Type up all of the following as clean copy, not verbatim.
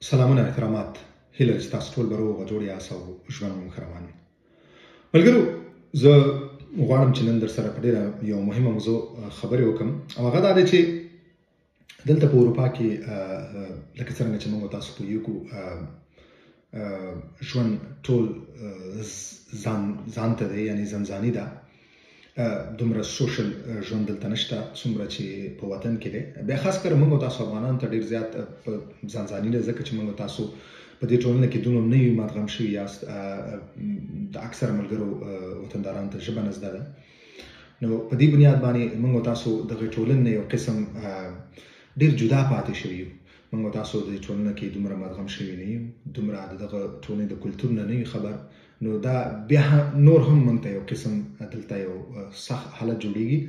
سلامونه احترامات هیله چې تاسو ټول به روغ جوړ یاست او ژوند مو ښه روان وي. ملګرو، زه غواړم چې نن در سره په ډېره یو مهمه موضوع خبرې وکړم او هغه دا دی چې دلته په اروپا کې لکه څرنګه چې موږ تاسو پوهیږو ژوند ټول ځان ته دی، یعنی ځانځاني ده. دومره سوشل ژوند دلته نشته څومره چې په وطن کې دی. بیا خاص کر موږ تاسو افغانان ته ډېر زیات ځانځاني ده، ځکه چې موږ تاسو په دې ټولنه کې دومره نه یو مدغم شوي یاست. د اکثر ملګرو وطندارانو ته ژبه نه زده ده، نو په دې بنیاد باندې موږ تاسو دغه ټولنې یو قسم ډېر جدا پاتې شوي یو. موږ تاسو د ټولنه کې دومره مدغم شوي نه یو، دومره دغه ټولنې د کلتور نه یو خبر. نو دا بیا نور هم موږ ته یو قسم دلته یو سخت حالت جوړیږي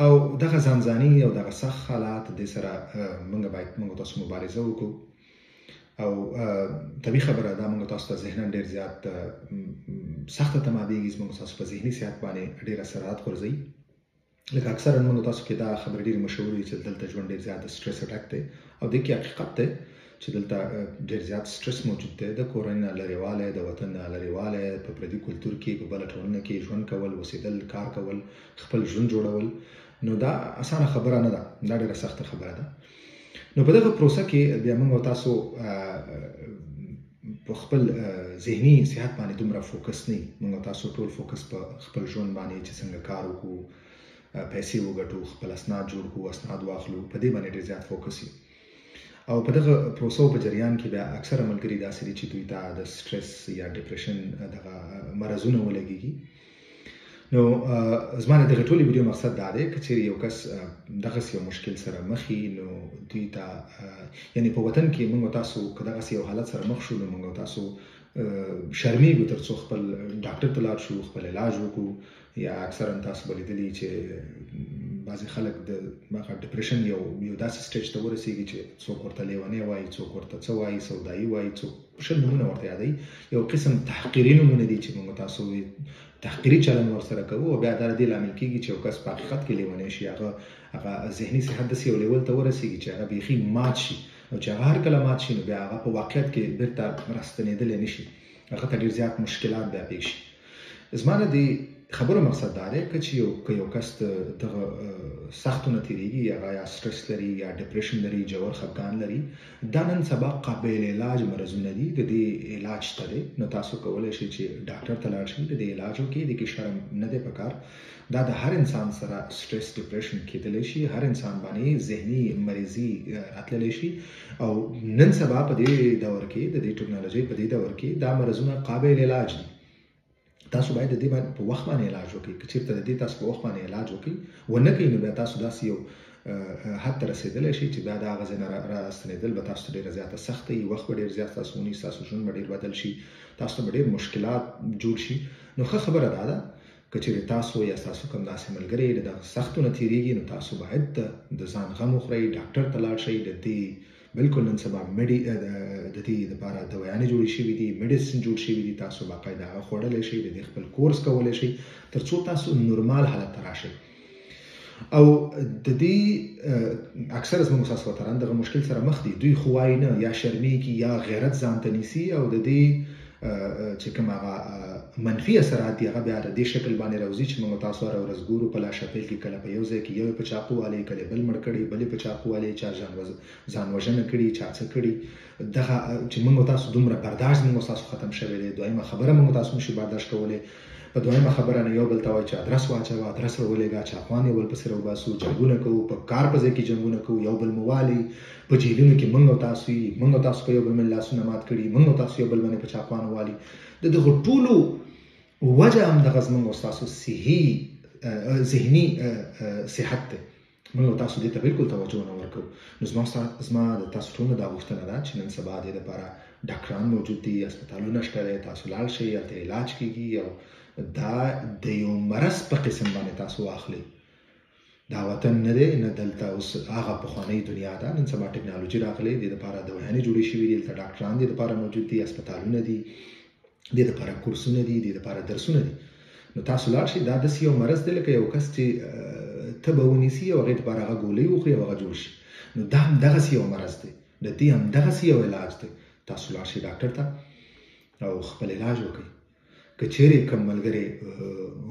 او دغه ځانځاني او دغه سخت حالات د سره موږ باید موږ تاسو مبارزه وکړو. او طبیعي خبره ده، موږ تاسو ته ذهناً ډېر زیات سخته تمامېږي، موږ تاسو په ذهني صحت باندې ډېر اثرات غورځوي. لکه اکثرا موږ تاسو کې دا خبرې ډېرې مشهورې دي چې دلته ژوند ډېر زیات سټرس اټیک دی او د کې حقیقت دی چې دلته ډېر زیات سټرس موجود دی. د کورنۍ نه لرېوالی، د وطن نه لرېوالی، په پردي کلتور کې په بله ټولنه کې ژوند کول، اوسېدل، کار کول، خپل ژوند جوړول، نو دا اسانه خبره نه ده، دا ډېره سخته خبره ده. نو په دغه پروسه کې بیا موږ تاسو په خپل ذهني صحت باندې دومره فوکس نه یو. موږ تاسو ټول فوکس په خپل ژوند باندې چې څنګه کار وکړو، پیسې وګټو، خپل اسناد جوړ کړو، اسناد واخلو، په دې باندې ډېر زیات فوکس یو. او په دغه پروسو په جریان کې بیا اکثره ملګري داسې دي چې دوی ته د سټرس یا ډپریشن دغه مرضونه ولګېږي. نو زما د دغه ټولې ویډیو مقصد دا دی که چېرې یو کس دغسې یو مشکل سره مخ وي، نو دوی ته یعنې په وطن کې موږ تاسو که دغسې یو حالت سره مخ شو، نو موږ تاسو شرمېږو تر څو خپل ډاکټر ته لاړ شو، خپل علاج وکړو. یا اکثرا تاسو به لیدلي چې بعضې خلک د ډپریشن یو داسې سټیج ته ورسېږي چې څوک ورته لیونی وایي، څوک ورته څه وایي، سودایي وایي، څوک شل نومونه ورته یادوي. یو قسم تحقیري نومونه دي چې موږ تاسو تحقیري چلند ورسره کوو او بیا دا د دې لامل کېږي چې یو کس په حقیقت کې لیونی شي، هغه ذهني صحت داسې یو لیول ته ورسېږي چې هغه بیخي مات شي، او چې هغه هر کله مات شي نو بیا هغه په واقعیت کې بیرته راستنېدلی نه شي، هغه ته ډېر زیات مشکلات بیا پېښ شي. زما د دې خبرو مقصد دا دی که یو کس دغه سختو نه تېرېږي، هغه یا سټرس لري یا ډپریشن لري، ژور خفګان لري، دا نن سبا قابل علاج مرضونه دي، د دې علاج شته دی. نو تاسو کولی شئ چې ډاکټر ته لاړ شئ، د دې علاج وکړئ، د کې شرم نه دی پکار. دا د هر انسان سره سټرس ډپریشن کېدلی شي، هر انسان باندې ذهني مریضي راتللی شي. او نن سبا په دې دور کې د دې ټکنالوژۍ په دې دور کې دا مرضونه قابل علاج دي. تاسو باید د دې باندې په وخت باندې علاج وکړئ. که چېرته د دې تاسو په وخت باندې علاج وکړئ ونه کوئ، نو بیا تاسو داسې یو حد ته رسېدلی شئ چې بیا د هغه ځای نه راستنېدل به تاسو ته ډېره زیاته سخته وي، وخت به ډېر زیات تاسو ونیسي، ستاسو ژوند به ډېر بدل شي، تاسو ته به ډېر مشکلات جوړ شي. نو ښه خبره دا ده که چېرې تاسو یا ستاسو کوم داسې ملګری د دغه سختو نه تېرېږي، نو تاسو باید د ځان غم وخورئ، ډاکټر ته لاړ شئ. د دې بالکل نن سبا د دې لپاره دوايانې جوړې شوي دي، میډیسن جوړ شوي دي، تاسو باقاعده هغه خوړلی شئ، د دې خپل کورس کولی شئ تر څو تاسو نورمال حالت ته راشئ. او د دې اکثره زموږ ساسوتران دغه مشکل سره مخ دي، دوی خو وایي نه، یا شرمېږي یا غیرت ځان ته نیسي، او د دې چې کوم هغه منفي اثرات دي هغه بیا د دې شکل باندې راوځي چې موږ تاسو هره ورځ ګورو په لاشپیل کې کله په یو ځای کې یو په چاقو والی، کله بل مړ کړي، بل په چاقو والی، چا ځان وژنه کړي، چا څه کړي. دغه چې موږ تاسو دومره برداشت موږ تاسو ختم شوی دی. دویمه خبره موږ تاسو نشو برداشت کولی. په دویمه خبره نه یو بل ته وایي چې ادرس واچوه، ادرس راولېږه، چاقوان یو بل پسې راوباسو، جنګونه کوو، په کار په ځای کې جنګونه کوو، یو بل مو والي، په جیلونو کې موږ او تاسو یي، موږ او تاسو په یو بل باندې لاسونه مات کړي، موږ او تاسو یو بل باندې په چاقوانو والي. د دغه ټولو وجه همدغه زموږ او ستاسو ذهني صحت دی. موږ تاسو دې ته بالکل توجه نه ورکوو. نو زما د تاسو ټولو دا غوښتنه ده چې نن سبا دې لپاره ډاکټران موجود دي، هسپتالونه شته دی، تاسو لاړ شئ، هلته علاج کېږي، او دا د یو مرض په قسم باندې تاسو واخلئ. دا وطن نه دی، نه دلته اوس هغه پخوانۍ دنیا ده. نن سبا ټکنالوژي راغلی، دې لپاره دوايانې جوړې شوي دي، دلته ډاکټران دې لپاره موجود دي، هسپتالونه دي، دې لپاره کورسونه دي، دې لپاره درسونه دي. نو تاسو لاړ شئ. دا داسې یو مرض دی لکه یو کس چې تبه ونیسي او هغې لپاره هغه ګولۍ وخوري او هغه جوړ شي. نو دا هم دغسې یو مرض دی. د دې همدغسې یو علاج دی. تاسو لاړ شئ ډاکټر ته او خپل علاج وکړئ. که چیرې کوم ملګری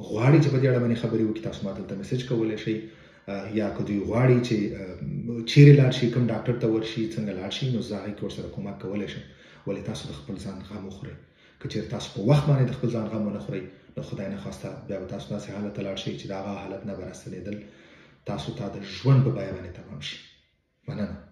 غواړي چې په دې اړه باندې خبرې وکړي، تاسو ما دلته میسج کولی شئ، یا که دوی غواړي چې چیرې لاړ شي، کوم ډاکټر ته ورشي، څنګه لاړ شي، نو زه هغې کې ورسره کومک کولی شم. ولې تاسو د خپل ځان غم وخورئ. که چیرې تاسو په وخت باندې د خپل ځان غم ونه خورئ، نو خدای نخواسته بیا به تاسو داسې حالت ته لاړ شئ چې د هغه حالت نه به راستنېدل تاسو ته د ژوند په بیه باندې تمام شي. مننه.